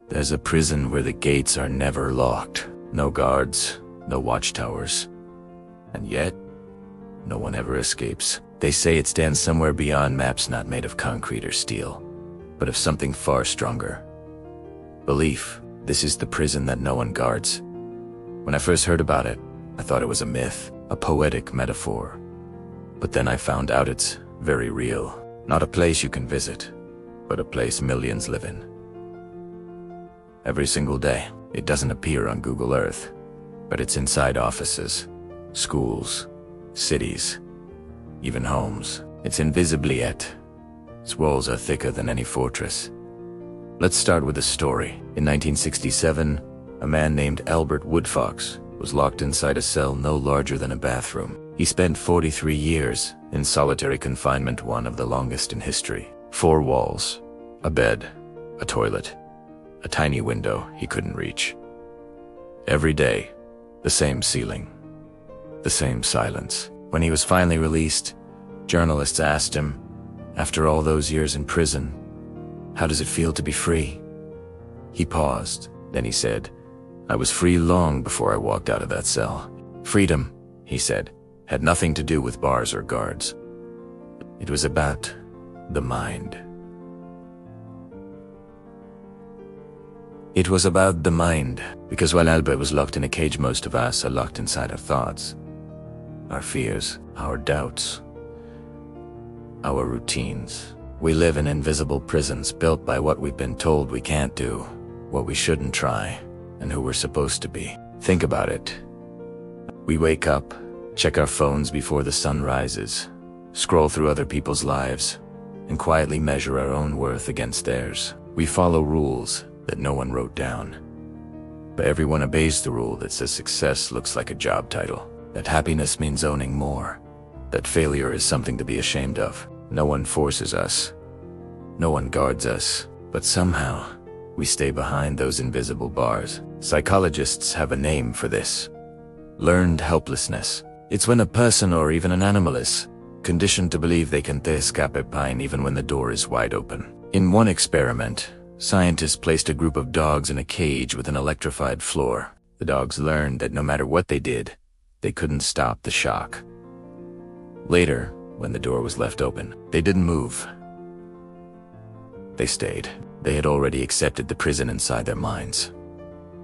There's a prison where the gates are never locked. No guards, no watchtowers. And yet, no one ever escapes. They say it stands somewhere beyond maps, not made of concrete or steel, but of something far stronger. Belief. This is the prison that no one guards. When I first heard about it, I thought it was a myth, a poetic metaphor. But then I found out it's very real. Not a place you can visit, but a place millions live in. Every single day. It doesn't appear on Google Earth, but it's inside offices, schools, cities, even homes. It's invisibly yet. Its walls are thicker than any fortress. Let's start with a story. In 1967, a man named Albert Woodfox was locked inside a cell no larger than a bathroom. He spent 43 years in solitary confinement, one of the longest in history. 4 walls, a bed, a toilet, a tiny window he couldn't reach. Every day, the same ceiling, the same silence. When he was finally released, journalists asked him, after all those years in prison, how does it feel to be free? He paused, then he said, I was free long before I walked out of that cell. Freedom, he said, had nothing to do with bars or guards. It was about the mind. It was about the mind, because while Albert was locked in a cage, most of us are locked inside our thoughts, our fears, our doubts, our routines. We live in invisible prisons built by what we've been told we can't do, what we shouldn't try, and who we're supposed to be. Think about it. We wake up, check our phones before the sun rises, scroll through other people's lives, and quietly measure our own worth against theirs. We follow rules that no one wrote down, but everyone obeys the rule that says success looks like a job title, that happiness means owning more, that failure is something to be ashamed of. No one forces us, no one guards us, but somehow we stay behind those invisible bars. Psychologists have a name for this: learned helplessness. It's when a person or even an animal is conditioned to believe they can't escape pain even when the door is wide open. In one experiment, scientists placed a group of dogs in a cage with an electrified floor. The dogs learned that no matter what they did, they couldn't stop the shock. Later, when the door was left open, they didn't move. They stayed. They had already accepted the prison inside their minds.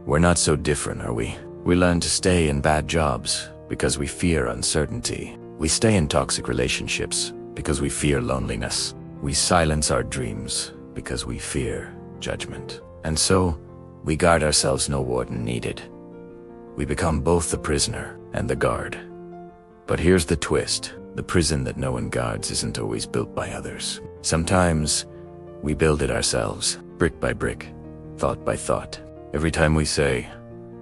We're not so different, are we? We learn to stay in bad jobs because we fear uncertainty. We stay in toxic relationships because we fear loneliness. We silence our dreams because we fear judgment. And so, we guard ourselves, no warden needed. We become both the prisoner and the guard. But here's the twist. The prison that no one guards isn't always built by others. Sometimes, we build it ourselves, brick by brick, thought by thought. Every time we say,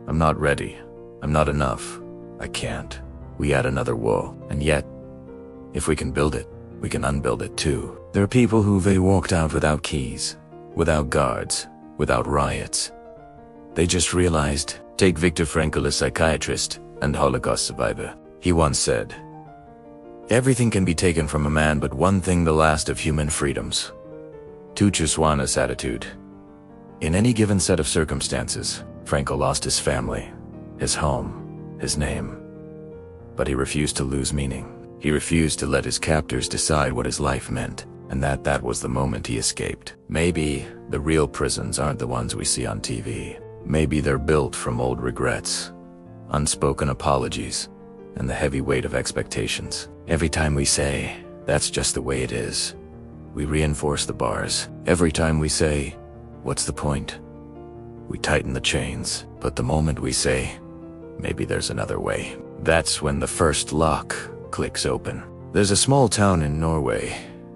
I'm not ready, I'm not enough, I can't, we add another wall. And yet, if we can build it, we can unbuild it too. There are people who've walked out without keys, without guards, without riots. They just realized. Take Victor Frankl, a psychiatrist and Holocaust survivor. He once said, everything can be taken from a man but one thing, the last of human freedoms. To Chuswana's attitude. In any given set of circumstances, Frankl lost his family, his home, his name. But he refused to lose meaning. He refused to let his captors decide what his life meant, and that was the moment he escaped. Maybe the real prisons aren't the ones we see on TV. Maybe they're built from old regrets, unspoken apologies, and the heavy weight of expectations. Every time we say, that's just the way it is, we reinforce the bars. Every time we say, what's the point, we tighten the chains. But the moment we say, maybe there's another way, that's when the first lock clicks open. There's a small town in Norway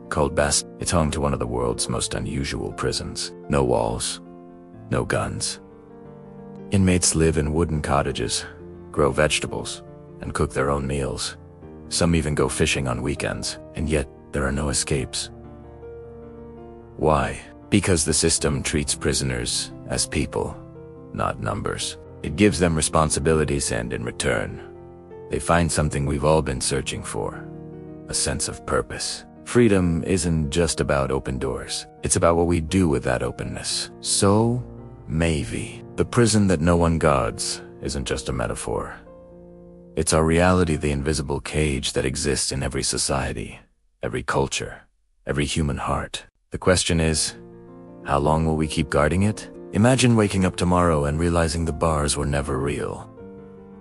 called Bastøy. It's home to one of the world's most unusual prisons. No walls, no guns. Inmates live in wooden cottages, grow vegetables, and cook their own meals. Some even go fishing on weekends, and yet there are no escapes. Why? Because the system treats prisoners as people, not numbers. It gives them responsibilities, and in return, they find something we've all been searching for: a sense of purpose. Freedom isn't just about open doors. It's about what we do with that openness. So, Maybe. The prison that no one guards isn't just a metaphor. It's our reality, the invisible cage that exists in every society, every culture, every human heart. The question is, how long will we keep guarding it? Imagine waking up tomorrow and realizing the bars were never real.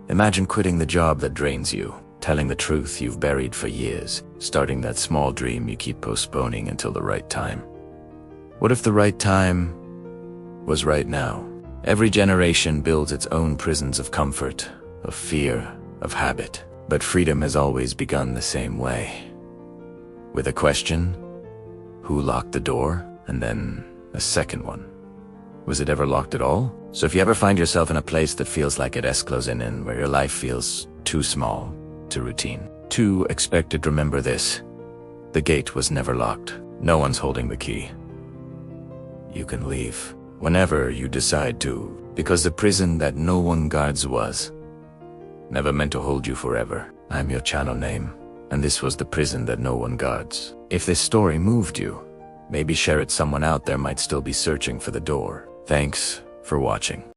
Imagine quitting the job that drains you, telling the truth you've buried for years, starting that small dream you keep postponing until the right time. What if the right time was right now? Every generation builds its own prisons of comfort, of fear, of habit. But freedom has always begun the same way. With a question, who locked the door? And then a second one. Was it ever locked at all? So if you ever find yourself in a place that feels like it is closing in, where your life feels too small, too routine, too expected, remember this. The gate was never locked. No one's holding the key. You can leave whenever you decide to, because the prison that no one guards was never meant to hold you forever. I'm your channel name, and this was the prison that no one guards. If this story moved you, maybe share it. Someone out there might still be searching for the door. Thanks for watching.